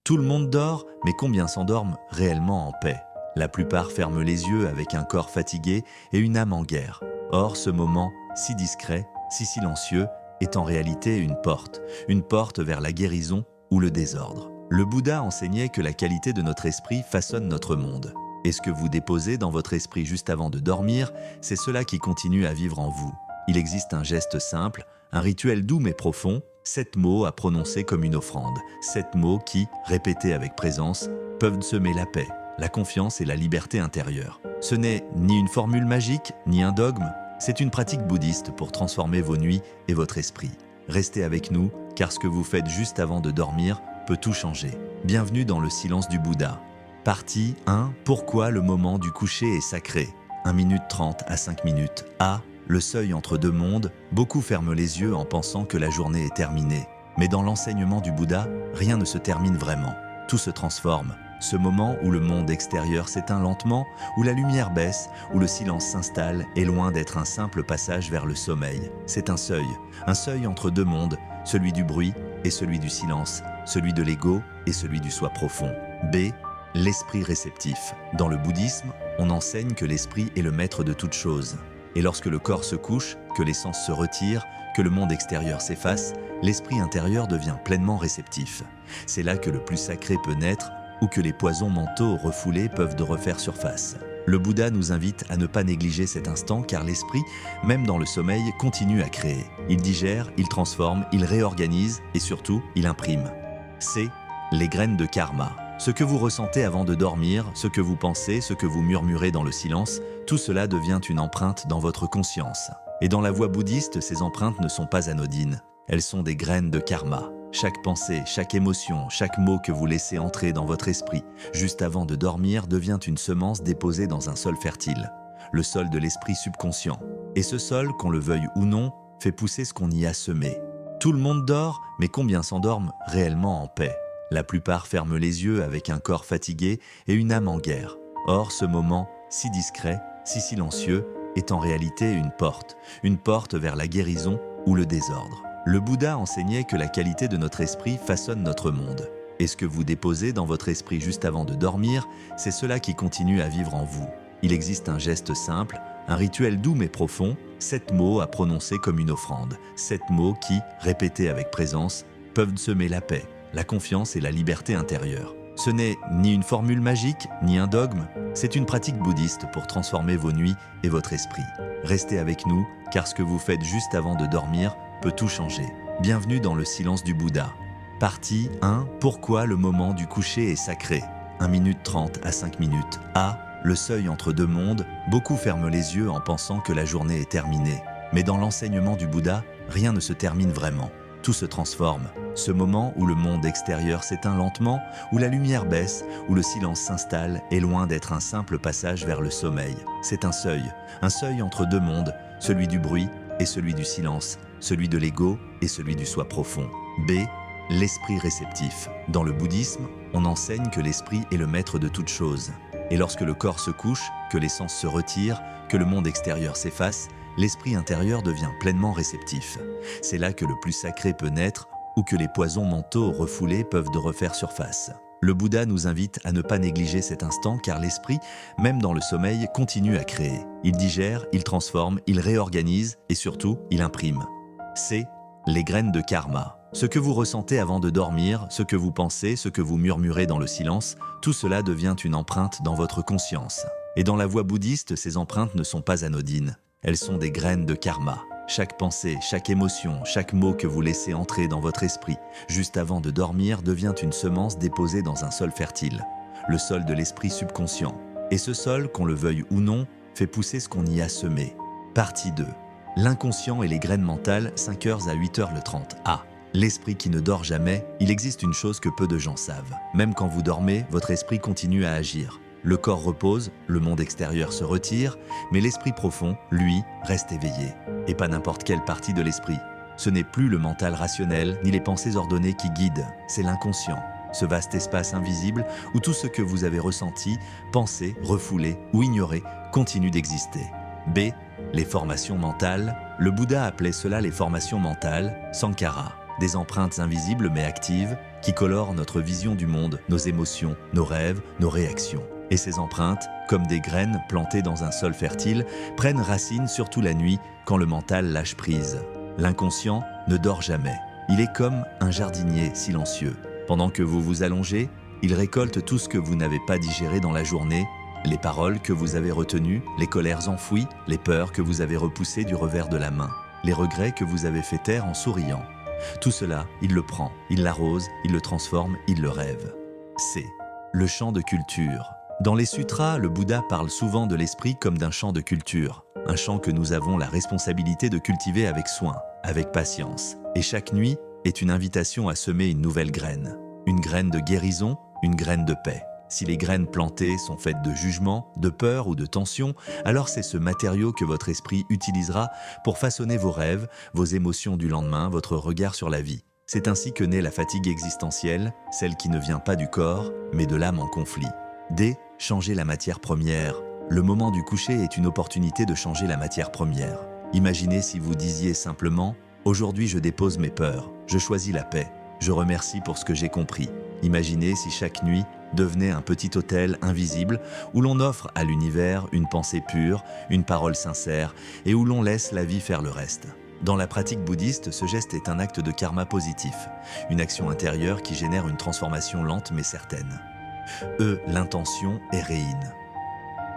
Tout le monde dort, mais combien s'endorment réellement en paix? La plupart ferment les yeux avec un corps fatigué et une âme en guerre. Or, ce moment, si discret, si silencieux, est en réalité une porte vers la guérison ou le désordre. Le Bouddha enseignait que la qualité de notre esprit façonne notre monde. Et ce que vous déposez dans votre esprit juste avant de dormir, c'est cela qui continue à vivre en vous. Il existe un geste simple, un rituel doux mais profond, 7 mots à prononcer comme une offrande, 7 mots qui, répétés avec présence, peuvent semer la paix, la confiance et la liberté intérieure. Ce n'est ni une formule magique, ni un dogme, c'est une pratique bouddhiste pour transformer vos nuits et votre esprit. Restez avec nous, car ce que vous faites juste avant de dormir peut tout changer. Bienvenue dans le silence du Bouddha. Partie 1. Pourquoi le moment du coucher est sacré? 1 minute 30 à 5 minutes. A. Le seuil entre deux mondes, beaucoup ferment les yeux en pensant que la journée est terminée. Mais dans l'enseignement du Bouddha, rien ne se termine vraiment. Tout se transforme. Ce moment où le monde extérieur s'éteint lentement, où la lumière baisse, où le silence s'installe, est loin d'être un simple passage vers le sommeil. C'est un seuil entre deux mondes, celui du bruit et celui du silence, celui de l'ego et celui du soi profond. B. L'esprit réceptif. Dans le bouddhisme, on enseigne que l'esprit est le maître de toute chose. Et lorsque le corps se couche, que les sens se retirent, que le monde extérieur s'efface, l'esprit intérieur devient pleinement réceptif. C'est là que le plus sacré peut naître, ou que les poisons mentaux refoulés peuvent de refaire surface. Le Bouddha nous invite à ne pas négliger cet instant car l'esprit, même dans le sommeil, continue à créer. Il digère, il transforme, il réorganise et surtout, il imprime. C'est les graines de karma. Ce que vous ressentez avant de dormir, ce que vous pensez, ce que vous murmurez dans le silence, tout cela devient une empreinte dans votre conscience. Et dans la voie bouddhiste, ces empreintes ne sont pas anodines. Elles sont des graines de karma. Chaque pensée, chaque émotion, chaque mot que vous laissez entrer dans votre esprit, juste avant de dormir, devient une semence déposée dans un sol fertile, le sol de l'esprit subconscient. Et ce sol, qu'on le veuille ou non, fait pousser ce qu'on y a semé. Tout le monde dort, mais combien s'endorment réellement en paix? La plupart ferment les yeux avec un corps fatigué et une âme en guerre. Or, ce moment, si discret, si silencieux, est en réalité une porte vers la guérison ou le désordre. Le Bouddha enseignait que la qualité de notre esprit façonne notre monde. Et ce que vous déposez dans votre esprit juste avant de dormir, c'est cela qui continue à vivre en vous. Il existe un geste simple, un rituel doux mais profond, 7 mots à prononcer comme une offrande, 7 mots qui, répétés avec présence, peuvent semer la paix, la confiance et la liberté intérieure. Ce n'est ni une formule magique, ni un dogme, c'est une pratique bouddhiste pour transformer vos nuits et votre esprit. Restez avec nous, car ce que vous faites juste avant de dormir peut tout changer. Bienvenue dans le silence du Bouddha. Partie 1. Pourquoi le moment du coucher est sacré? 1 minute 30 à 5 minutes. A. Le seuil entre deux mondes, beaucoup ferment les yeux en pensant que la journée est terminée. Mais dans l'enseignement du Bouddha, rien ne se termine vraiment. Tout se transforme. Ce moment où le monde extérieur s'éteint lentement, où la lumière baisse, où le silence s'installe, est loin d'être un simple passage vers le sommeil. C'est un seuil entre deux mondes, celui du bruit et celui du silence, celui de l'ego et celui du soi profond. B. L'esprit réceptif. Dans le bouddhisme, on enseigne que l'esprit est le maître de toute chose. Et lorsque le corps se couche, que les sens se retirent, que le monde extérieur s'efface, l'esprit intérieur devient pleinement réceptif. C'est là que le plus sacré peut naître, ou que les poisons mentaux refoulés peuvent de refaire surface. Le Bouddha nous invite à ne pas négliger cet instant car l'esprit, même dans le sommeil, continue à créer. Il digère, il transforme, il réorganise et surtout, il imprime. C'est les graines de karma. Ce que vous ressentez avant de dormir, ce que vous pensez, ce que vous murmurez dans le silence, tout cela devient une empreinte dans votre conscience. Et dans la voie bouddhiste, ces empreintes ne sont pas anodines. Elles sont des graines de karma. Chaque pensée, chaque émotion, chaque mot que vous laissez entrer dans votre esprit, juste avant de dormir, devient une semence déposée dans un sol fertile, le sol de l'esprit subconscient. Et ce sol, qu'on le veuille ou non, fait pousser ce qu'on y a semé. Partie 2. L'inconscient et les graines mentales, 5h à 8h30. A. L'esprit qui ne dort jamais, il existe une chose que peu de gens savent. Même quand vous dormez, votre esprit continue à agir. Le corps repose, le monde extérieur se retire, mais l'esprit profond, lui, reste éveillé. Et pas n'importe quelle partie de l'esprit. Ce n'est plus le mental rationnel, ni les pensées ordonnées qui guident, c'est l'inconscient. Ce vaste espace invisible où tout ce que vous avez ressenti, pensé, refoulé ou ignoré continue d'exister. B. Les formations mentales. Le Bouddha appelait cela les formations mentales, sankhara, des empreintes invisibles mais actives, qui colorent notre vision du monde, nos émotions, nos rêves, nos réactions. Et ces empreintes, comme des graines plantées dans un sol fertile, prennent racine surtout la nuit quand le mental lâche prise. L'inconscient ne dort jamais. Il est comme un jardinier silencieux. Pendant que vous vous allongez, il récolte tout ce que vous n'avez pas digéré dans la journée, les paroles que vous avez retenues, les colères enfouies, les peurs que vous avez repoussées du revers de la main, les regrets que vous avez fait taire en souriant. Tout cela, il le prend, il l'arrose, il le transforme, il le rêve. C'est le champ de culture. Dans les sutras, le Bouddha parle souvent de l'esprit comme d'un champ de culture, un champ que nous avons la responsabilité de cultiver avec soin, avec patience. Et chaque nuit est une invitation à semer une nouvelle graine. Une graine de guérison, une graine de paix. Si les graines plantées sont faites de jugement, de peur ou de tension, alors c'est ce matériau que votre esprit utilisera pour façonner vos rêves, vos émotions du lendemain, votre regard sur la vie. C'est ainsi que naît la fatigue existentielle, celle qui ne vient pas du corps, mais de l'âme en conflit. D. Changer la matière première. Le moment du coucher est une opportunité de changer la matière première. Imaginez si vous disiez simplement « Aujourd'hui je dépose mes peurs, je choisis la paix, je remercie pour ce que j'ai compris ». Imaginez si chaque nuit devenait un petit autel invisible où l'on offre à l'univers une pensée pure, une parole sincère et où l'on laisse la vie faire le reste. Dans la pratique bouddhiste, ce geste est un acte de karma positif, une action intérieure qui génère une transformation lente mais certaine. L'intention est reine.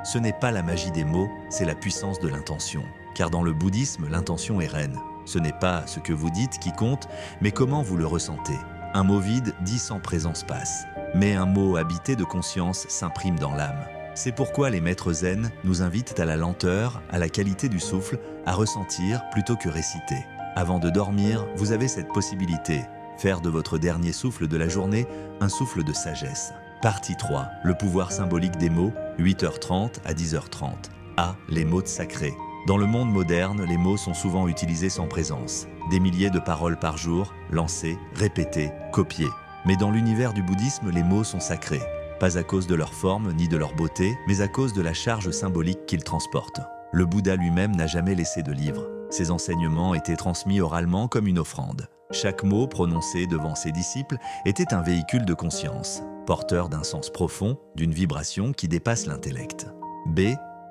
Ce n'est pas la magie des mots, c'est la puissance de l'intention. Car dans le bouddhisme, l'intention est reine. Ce n'est pas ce que vous dites qui compte, mais comment vous le ressentez. Un mot vide dit sans présence passe, mais un mot habité de conscience s'imprime dans l'âme. C'est pourquoi les maîtres zen nous invitent à la lenteur, à la qualité du souffle, à ressentir plutôt que réciter. Avant de dormir, vous avez cette possibilité, faire de votre dernier souffle de la journée un souffle de sagesse. Partie 3. Le pouvoir symbolique des mots, 8h30 à 10h30. A. Les mots sacrés. Dans le monde moderne, les mots sont souvent utilisés sans présence. Des milliers de paroles par jour, lancées, répétées, copiées. Mais dans l'univers du bouddhisme, les mots sont sacrés. Pas à cause de leur forme ni de leur beauté, mais à cause de la charge symbolique qu'ils transportent. Le Bouddha lui-même n'a jamais laissé de livre. Ses enseignements étaient transmis oralement comme une offrande. Chaque mot prononcé devant ses disciples était un véhicule de conscience, porteur d'un sens profond, d'une vibration qui dépasse l'intellect. B.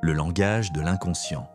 Le langage de l'inconscient.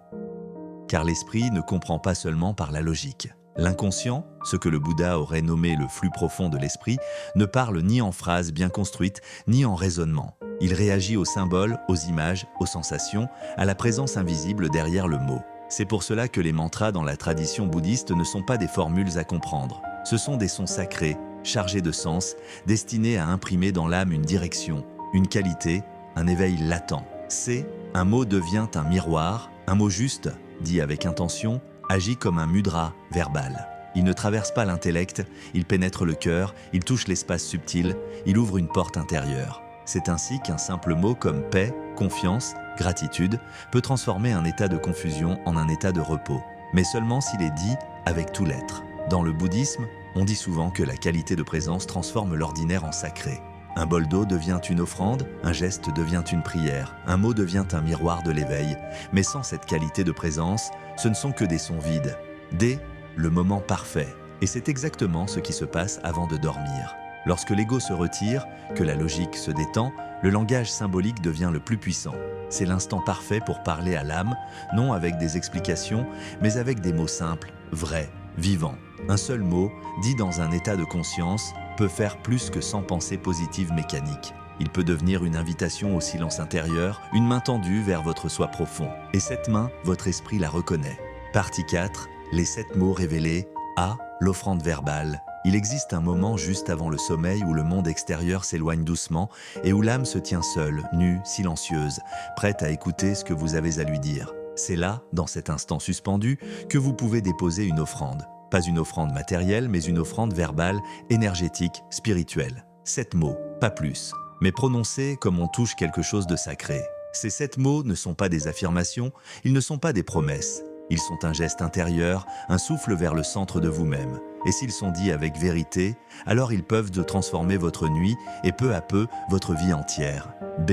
Car l'esprit ne comprend pas seulement par la logique. L'inconscient, ce que le Bouddha aurait nommé le flux profond de l'esprit, ne parle ni en phrases bien construites, ni en raisonnement. Il réagit aux symboles, aux images, aux sensations, à la présence invisible derrière le mot. C'est pour cela que les mantras dans la tradition bouddhiste ne sont pas des formules à comprendre. Ce sont des sons sacrés, chargés de sens, destinés à imprimer dans l'âme une direction, une qualité, un éveil latent. C. Un mot devient un miroir, un mot juste, dit avec intention, agit comme un mudra verbal. Il ne traverse pas l'intellect, il pénètre le cœur, il touche l'espace subtil, il ouvre une porte intérieure. C'est ainsi qu'un simple mot comme paix, confiance, gratitude peut transformer un état de confusion en un état de repos, mais seulement s'il est dit avec tout l'être. Dans le bouddhisme, on dit souvent que la qualité de présence transforme l'ordinaire en sacré. Un bol d'eau devient une offrande, un geste devient une prière, un mot devient un miroir de l'éveil. Mais sans cette qualité de présence, ce ne sont que des sons vides. D. Le moment parfait. Et c'est exactement ce qui se passe avant de dormir. Lorsque l'ego se retire, que la logique se détend, le langage symbolique devient le plus puissant. C'est l'instant parfait pour parler à l'âme, non avec des explications, mais avec des mots simples, vrais, vivants. Un seul mot, dit dans un état de conscience, peut faire plus que 100 pensées positives mécaniques. Il peut devenir une invitation au silence intérieur, une main tendue vers votre soi profond. Et cette main, votre esprit la reconnaît. Partie 4. Les 7 mots révélés. A. L'offrande verbale. Il existe un moment juste avant le sommeil où le monde extérieur s'éloigne doucement et où l'âme se tient seule, nue, silencieuse, prête à écouter ce que vous avez à lui dire. C'est là, dans cet instant suspendu, que vous pouvez déposer une offrande. Pas une offrande matérielle, mais une offrande verbale, énergétique, spirituelle. 7 mots, pas plus, mais prononcés comme on touche quelque chose de sacré. Ces 7 mots ne sont pas des affirmations, ils ne sont pas des promesses. Ils sont un geste intérieur, un souffle vers le centre de vous-même. Et s'ils sont dits avec vérité, alors ils peuvent transformer votre nuit et peu à peu votre vie entière. B.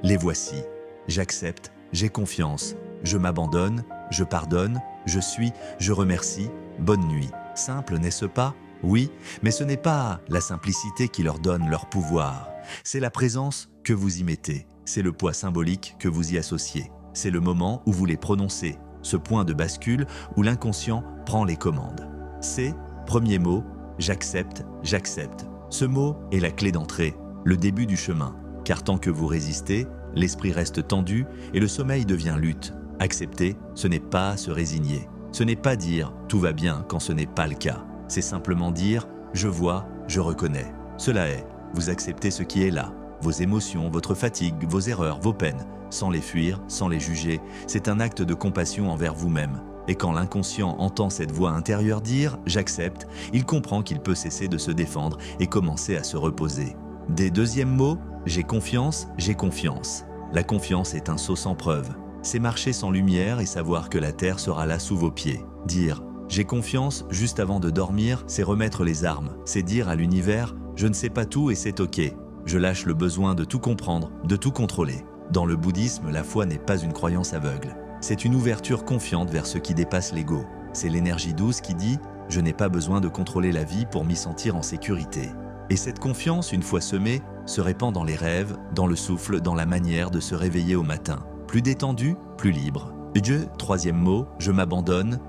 Les voici. J'accepte, j'ai confiance, je m'abandonne, je pardonne, je suis, je remercie. Bonne nuit. Simple, n'est-ce pas? Oui, mais ce n'est pas la simplicité qui leur donne leur pouvoir. C'est la présence que vous y mettez. C'est le poids symbolique que vous y associez. C'est le moment où vous les prononcez. Ce point de bascule où l'inconscient prend les commandes. C'est, premier mot, j'accepte, j'accepte. Ce mot est la clé d'entrée, le début du chemin. Car tant que vous résistez, l'esprit reste tendu et le sommeil devient lutte. Accepter, ce n'est pas se résigner. Ce n'est pas dire « tout va bien » quand ce n'est pas le cas. C'est simplement dire « je vois, je reconnais ». Cela est, vous acceptez ce qui est là, vos émotions, votre fatigue, vos erreurs, vos peines, sans les fuir, sans les juger. C'est un acte de compassion envers vous-même. Et quand l'inconscient entend cette voix intérieure dire « j'accepte », il comprend qu'il peut cesser de se défendre et commencer à se reposer. Des deuxièmes mots, j'ai confiance, j'ai confiance. La confiance est un saut sans preuve. C'est marcher sans lumière et savoir que la terre sera là sous vos pieds. Dire « j'ai confiance » juste avant de dormir, c'est remettre les armes. C'est dire à l'univers « je ne sais pas tout et c'est ok ». Je lâche le besoin de tout comprendre, de tout contrôler. Dans le bouddhisme, la foi n'est pas une croyance aveugle. C'est une ouverture confiante vers ce qui dépasse l'ego. C'est l'énergie douce qui dit « je n'ai pas besoin de contrôler la vie pour m'y sentir en sécurité ». Et cette confiance, une fois semée, se répand dans les rêves, dans le souffle, dans la manière de se réveiller au matin. Plus détendu, plus libre. Dieu, troisième mot, je m'abandonne,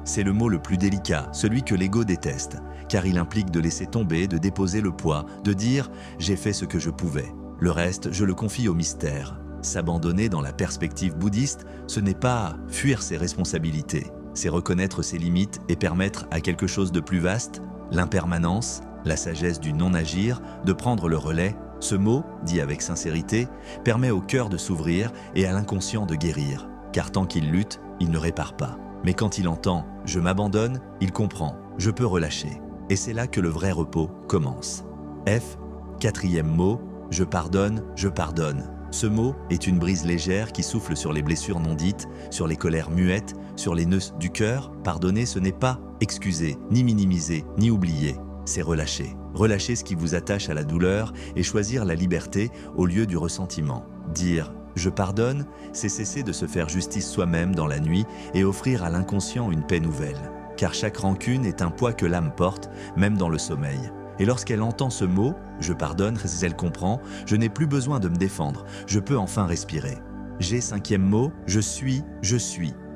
c'est le mot le plus délicat, celui que l'ego déteste, car il implique de laisser tomber, de déposer le poids, de dire « j'ai fait ce que je pouvais ». Le reste, je le confie au mystère. S'abandonner dans la perspective bouddhiste, ce n'est pas fuir ses responsabilités, c'est reconnaître ses limites et permettre à quelque chose de plus vaste, l'impermanence, la sagesse du non-agir, de prendre le relais. Ce mot, dit avec sincérité, permet au cœur de s'ouvrir et à l'inconscient de guérir. Car tant qu'il lutte, il ne répare pas. Mais quand il entend « je m'abandonne », il comprend « je peux relâcher ». Et c'est là que le vrai repos commence. F, quatrième mot, je pardonne, je pardonne. Ce mot est une brise légère qui souffle sur les blessures non dites, sur les colères muettes, sur les nœuds du cœur. Pardonner, ce n'est pas excuser, ni minimiser, ni oublier. C'est relâcher. Relâcher ce qui vous attache à la douleur et choisir la liberté au lieu du ressentiment. Dire « je pardonne », c'est cesser de se faire justice soi-même dans la nuit et offrir à l'inconscient une paix nouvelle. Car chaque rancune est un poids que l'âme porte, même dans le sommeil. Et lorsqu'elle entend ce mot « je pardonne », elle comprend « je n'ai plus besoin de me défendre, je peux enfin respirer ». J'ai cinquième mot « je suis »,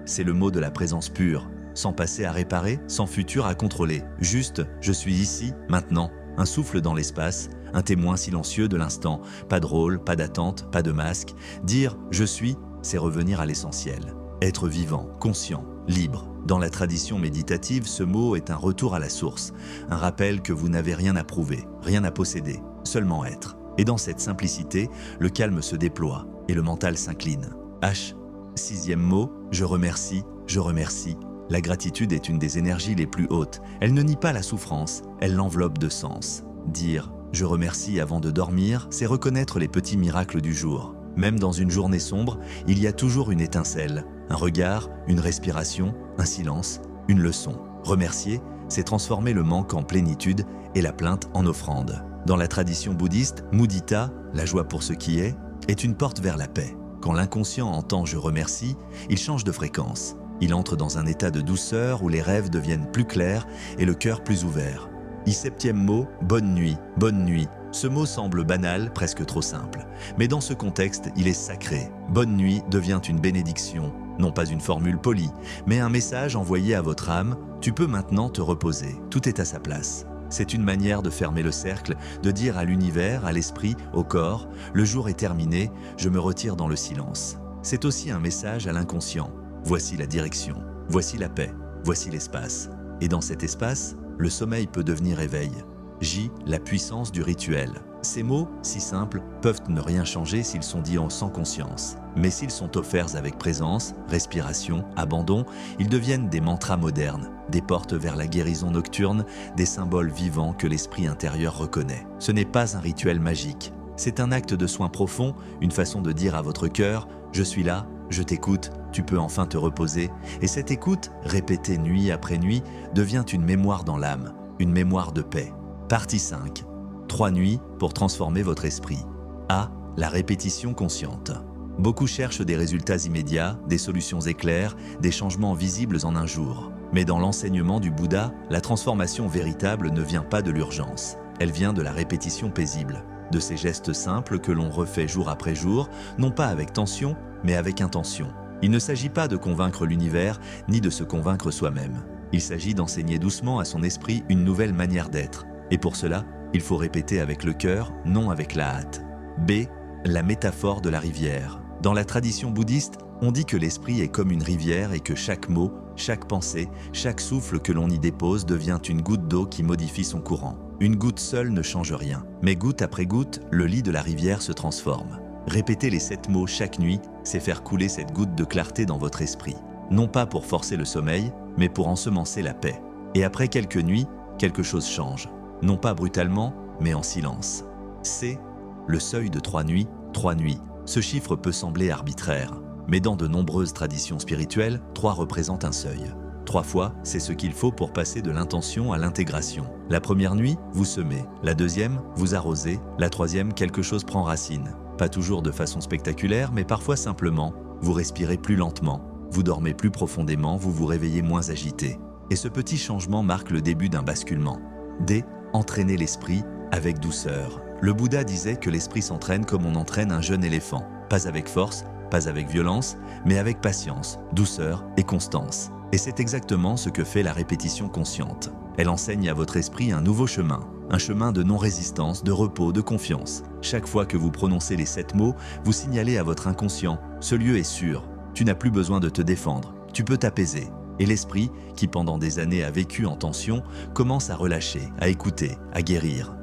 c'est le mot de la présence pure. Sans passé à réparer, sans futur à contrôler. Juste, je suis ici, maintenant, un souffle dans l'espace, un témoin silencieux de l'instant. Pas de rôle, pas d'attente, pas de masque. Dire « je suis », c'est revenir à l'essentiel. Être vivant, conscient, libre. Dans la tradition méditative, ce mot est un retour à la source, un rappel que vous n'avez rien à prouver, rien à posséder, seulement être. Et dans cette simplicité, le calme se déploie et le mental s'incline. H, sixième mot, je remercie, je remercie. La gratitude est une des énergies les plus hautes. Elle ne nie pas la souffrance, elle l'enveloppe de sens. Dire « je remercie » avant de dormir, c'est reconnaître les petits miracles du jour. Même dans une journée sombre, il y a toujours une étincelle, un regard, une respiration, un silence, une leçon. Remercier, c'est transformer le manque en plénitude et la plainte en offrande. Dans la tradition bouddhiste, mudita, la joie pour ce qui est une porte vers la paix. Quand l'inconscient entend « je remercie », il change de fréquence. Il entre dans un état de douceur où les rêves deviennent plus clairs et le cœur plus ouvert. Septième mot, bonne nuit, bonne nuit. Ce mot semble banal, presque trop simple. Mais dans ce contexte, il est sacré. Bonne nuit devient une bénédiction, non pas une formule polie, mais un message envoyé à votre âme. Tu peux maintenant te reposer, tout est à sa place. C'est une manière de fermer le cercle, de dire à l'univers, à l'esprit, au corps, le jour est terminé, je me retire dans le silence. C'est aussi un message à l'inconscient. Voici la direction, voici la paix, voici l'espace. Et dans cet espace, le sommeil peut devenir éveil. J, la puissance du rituel. Ces mots, si simples, peuvent ne rien changer s'ils sont dits sans conscience. Mais s'ils sont offerts avec présence, respiration, abandon, ils deviennent des mantras modernes, des portes vers la guérison nocturne, des symboles vivants que l'esprit intérieur reconnaît. Ce n'est pas un rituel magique. C'est un acte de soin profond, une façon de dire à votre cœur « Je suis là, je t'écoute, tu peux enfin te reposer ». Et cette écoute, répétée nuit après nuit, devient une mémoire dans l'âme, une mémoire de paix. Partie 5. 3 nuits pour transformer votre esprit. A. La répétition consciente. Beaucoup cherchent des résultats immédiats, des solutions éclairs, des changements visibles en un jour. Mais dans l'enseignement du Bouddha, la transformation véritable ne vient pas de l'urgence. Elle vient de la répétition paisible, de ces gestes simples que l'on refait jour après jour, non pas avec tension, mais avec intention. Il ne s'agit pas de convaincre l'univers, ni de se convaincre soi-même. Il s'agit d'enseigner doucement à son esprit une nouvelle manière d'être. Et pour cela, il faut répéter avec le cœur, non avec la hâte. B. La métaphore de la rivière. Dans la tradition bouddhiste, on dit que l'esprit est comme une rivière et que chaque mot, chaque pensée, chaque souffle que l'on y dépose devient une goutte d'eau qui modifie son courant. Une goutte seule ne change rien, mais goutte après goutte, le lit de la rivière se transforme. Répéter les 7 mots chaque nuit, c'est faire couler cette goutte de clarté dans votre esprit. Non pas pour forcer le sommeil, mais pour ensemencer la paix. Et après quelques nuits, quelque chose change. Non pas brutalement, mais en silence. C. Le seuil de 3 nuits, 3 nuits. Ce chiffre peut sembler arbitraire, mais dans de nombreuses traditions spirituelles, 3 représente un seuil. 3 fois, c'est ce qu'il faut pour passer de l'intention à l'intégration. La première nuit, vous semez. La deuxième, vous arrosez. La troisième, quelque chose prend racine. Pas toujours de façon spectaculaire, mais parfois simplement. Vous respirez plus lentement. Vous dormez plus profondément, vous vous réveillez moins agité. Et ce petit changement marque le début d'un basculement. D. Entraîner l'esprit avec douceur. Le Bouddha disait que l'esprit s'entraîne comme on entraîne un jeune éléphant. Pas avec force, pas avec violence, mais avec patience, douceur et constance. Et c'est exactement ce que fait la répétition consciente. Elle enseigne à votre esprit un nouveau chemin, un chemin de non-résistance, de repos, de confiance. Chaque fois que vous prononcez les 7 mots, vous signalez à votre inconscient « ce lieu est sûr, tu n'as plus besoin de te défendre, tu peux t'apaiser ». Et l'esprit, qui pendant des années a vécu en tension, commence à relâcher, à écouter, à guérir.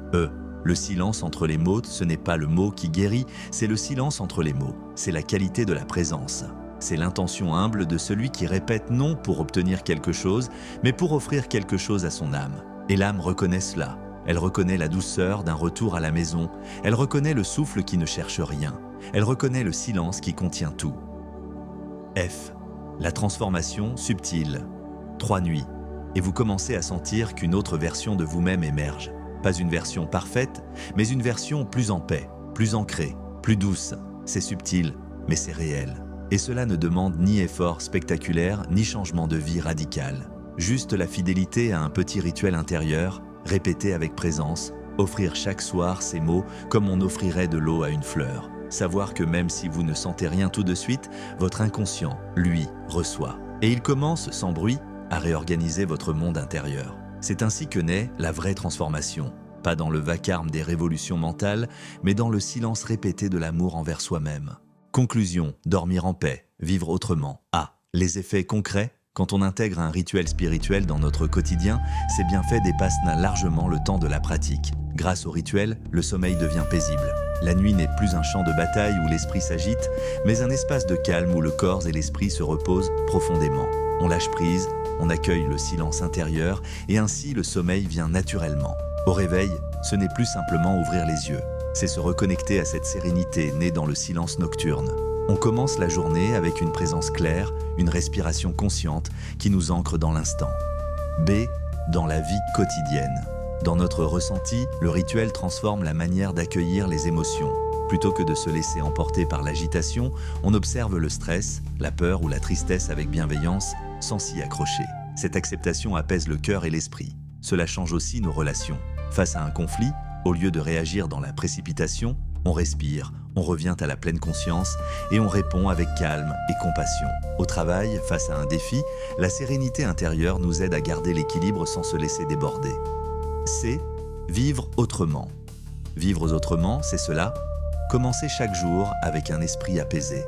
Le silence entre les mots, ce n'est pas le mot qui guérit, c'est le silence entre les mots. C'est la qualité de la présence. C'est l'intention humble de celui qui répète non pour obtenir quelque chose, mais pour offrir quelque chose à son âme. Et l'âme reconnaît cela. Elle reconnaît la douceur d'un retour à la maison. Elle reconnaît le souffle qui ne cherche rien. Elle reconnaît le silence qui contient tout. F. La transformation subtile. 3 nuits. Et vous commencez à sentir qu'une autre version de vous-même émerge. Pas une version parfaite, mais une version plus en paix, plus ancrée, plus douce. C'est subtil, mais c'est réel. Et cela ne demande ni effort spectaculaire, ni changement de vie radical. Juste la fidélité à un petit rituel intérieur, répété avec présence, offrir chaque soir ces mots comme on offrirait de l'eau à une fleur. Savoir que même si vous ne sentez rien tout de suite, votre inconscient, lui, reçoit. Et il commence, sans bruit, à réorganiser votre monde intérieur. C'est ainsi que naît la vraie transformation. Pas dans le vacarme des révolutions mentales, mais dans le silence répété de l'amour envers soi-même. Conclusion, dormir en paix, vivre autrement. A. Les effets concrets. Quand on intègre un rituel spirituel dans notre quotidien, ces bienfaits dépassent largement le temps de la pratique. Grâce au rituel, le sommeil devient paisible. La nuit n'est plus un champ de bataille où l'esprit s'agite, mais un espace de calme où le corps et l'esprit se reposent profondément. On lâche prise, on accueille le silence intérieur et ainsi le sommeil vient naturellement. Au réveil, ce n'est plus simplement ouvrir les yeux, c'est se reconnecter à cette sérénité née dans le silence nocturne. On commence la journée avec une présence claire, une respiration consciente qui nous ancre dans l'instant. B. Dans la vie quotidienne. Dans notre ressenti, le rituel transforme la manière d'accueillir les émotions. Plutôt que de se laisser emporter par l'agitation, on observe le stress, la peur ou la tristesse avec bienveillance, sans s'y accrocher. Cette acceptation apaise le cœur et l'esprit. Cela change aussi nos relations. Face à un conflit, au lieu de réagir dans la précipitation, on respire, on revient à la pleine conscience et on répond avec calme et compassion. Au travail, face à un défi, la sérénité intérieure nous aide à garder l'équilibre sans se laisser déborder. C. Vivre autrement. Vivre autrement, c'est cela. Commencer chaque jour avec un esprit apaisé.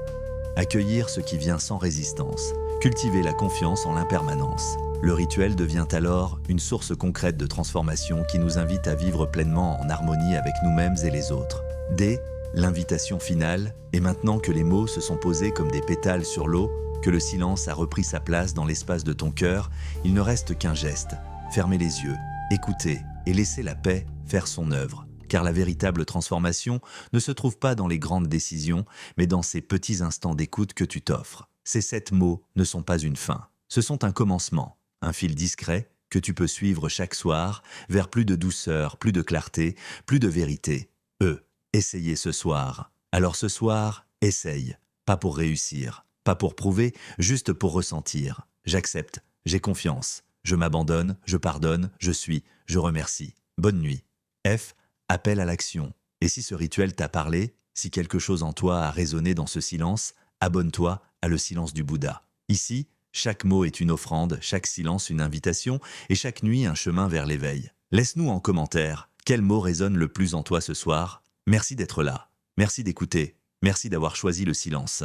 Accueillir ce qui vient sans résistance. Cultiver la confiance en l'impermanence. Le rituel devient alors une source concrète de transformation qui nous invite à vivre pleinement en harmonie avec nous-mêmes et les autres. D. L'invitation finale, et maintenant que les mots se sont posés comme des pétales sur l'eau, que le silence a repris sa place dans l'espace de ton cœur, il ne reste qu'un geste. Fermer les yeux, écouter et laisser la paix faire son œuvre. Car la véritable transformation ne se trouve pas dans les grandes décisions, mais dans ces petits instants d'écoute que tu t'offres. Ces 7 mots ne sont pas une fin. Ce sont un commencement, un fil discret que tu peux suivre chaque soir vers plus de douceur, plus de clarté, plus de vérité. Essayez ce soir. Alors ce soir, essaye. Pas pour réussir, pas pour prouver, juste pour ressentir. J'accepte, j'ai confiance. Je m'abandonne, je pardonne, je suis, je remercie. Bonne nuit. F. Appel à l'action. Et si ce rituel t'a parlé, si quelque chose en toi a résonné dans ce silence, abonne-toi à Le Silence du Bouddha. Ici, chaque mot est une offrande, chaque silence une invitation et chaque nuit un chemin vers l'éveil. Laisse-nous en commentaire quel mot résonne le plus en toi ce soir. Merci d'être là. Merci d'écouter. Merci d'avoir choisi le silence.